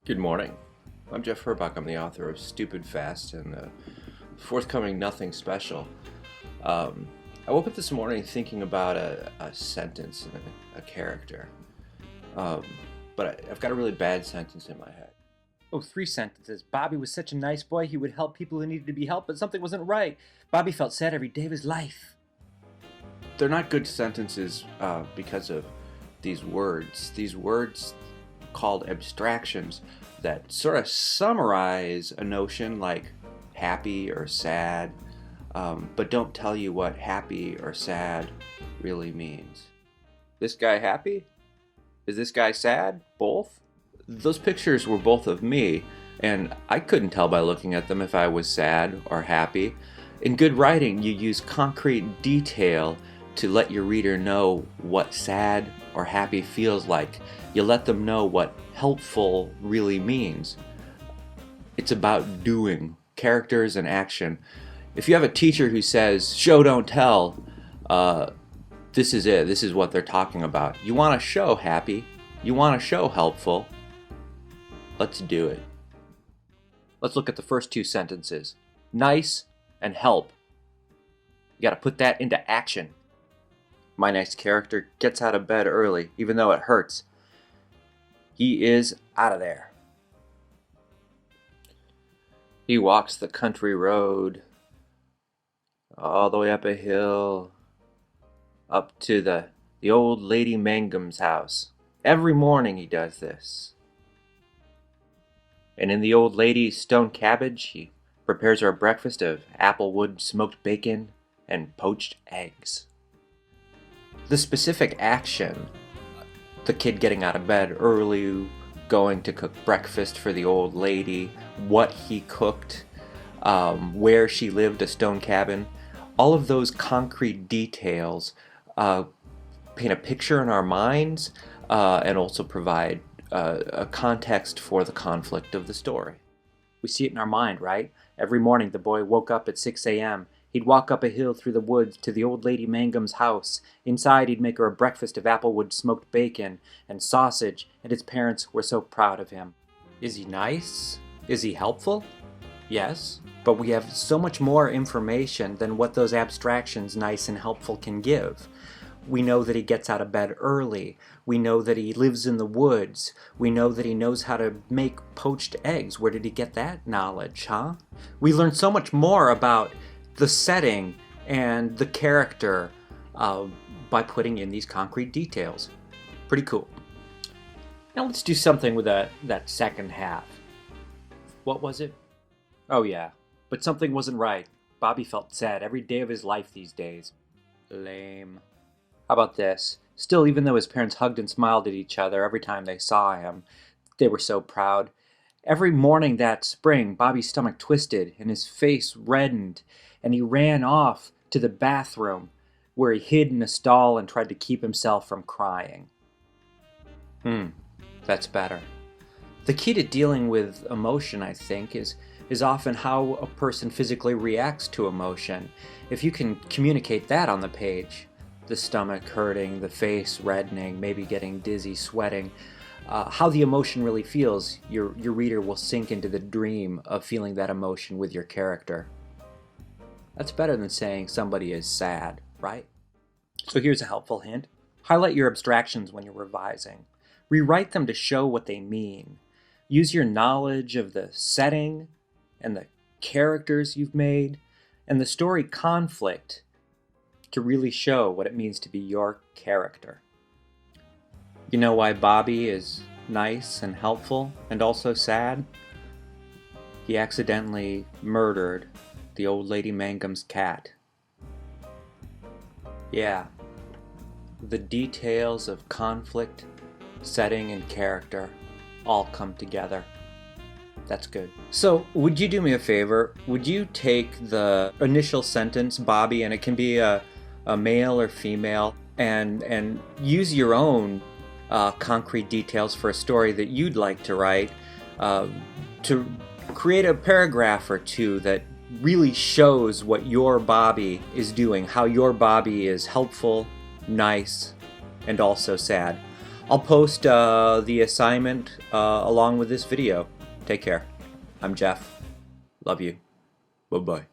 Good morning. I'm Jeff Herbach. I'm the author of Stupid Fast and the forthcoming Nothing Special. I woke up this morning thinking about a sentence and a character, but I've got a really bad sentence in my head. Oh, three sentences. Bobby was such a nice boy, he would help people who needed to be helped, but something wasn't right. Bobby felt sad every day of his life. They're not good sentences because of these words. These words called abstractions that sort of summarize a notion like happy or sad, but don't tell you what happy or sad really means. This guy happy? Is this guy sad? Both? Those pictures were both of me, and I couldn't tell by looking at them if I was sad or happy. In good writing, you use concrete detail to let your reader know what sad or happy feels like. You let them know what helpful really means. It's about doing, characters and action. If you have a teacher who says, show don't tell, this is it. This is what they're talking about. You want to show happy. You want to show helpful. Let's do it. Let's look at the first two sentences. Nice and help. You got to put that into action. My nice character gets out of bed early, even though it hurts. He is out of there. He walks the country road, all the way up a hill, up to the old lady Mangum's house. Every morning he does this. And in the old lady's stone cabbage, he prepares her a breakfast of applewood smoked bacon and poached eggs. The specific action, the kid getting out of bed early, going to cook breakfast for the old lady, what he cooked, where she lived, a stone cabin, all of those concrete details paint a picture in our minds and also provide a context for the conflict of the story. We see it in our mind, right? Every morning the boy woke up at 6 a.m. He'd walk up a hill through the woods to the old lady Mangum's house. Inside he'd make her a breakfast of applewood smoked bacon and sausage, and his parents were so proud of him. Is he nice? Is he helpful? Yes, but we have so much more information than what those abstractions, nice and helpful, can give. We know that he gets out of bed early. We know that he lives in the woods. We know that he knows how to make poached eggs. Where did he get that knowledge, huh? We learn so much more about the setting and the character by putting in these concrete details. Pretty cool. Now let's do something with that second half. What was it? Oh yeah, but something wasn't right. Bobby felt sad every day of his life these days. Lame. How about this? Still, even though his parents hugged and smiled at each other every time they saw him, they were so proud. Every morning that spring, Bobby's stomach twisted and his face reddened, and he ran off to the bathroom where he hid in a stall and tried to keep himself from crying. That's better. The key to dealing with emotion, I think, is often how a person physically reacts to emotion. If you can communicate that on the page, the stomach hurting, the face reddening, maybe getting dizzy, sweating, how the emotion really feels, your reader will sink into the dream of feeling that emotion with your character. That's better than saying somebody is sad, right? So here's a helpful hint. Highlight your abstractions when you're revising. Rewrite them to show what they mean. Use your knowledge of the setting and the characters you've made and the story conflict to really show what it means to be your character. You know why Bobby is nice and helpful and also sad? He accidentally murdered the old lady Mangum's cat. Yeah, the details of conflict, setting, and character all come together. That's good. So, would you do me a favor? Would you take the initial sentence, Bobby, and it can be a male or female, and use your own concrete details for a story that you'd like to write, to create a paragraph or two that really shows what your Bobby is doing, how your Bobby is helpful, nice, and also sad. I'll post the assignment along with this video. Take care. I'm Jeff. Love you. Bye-bye.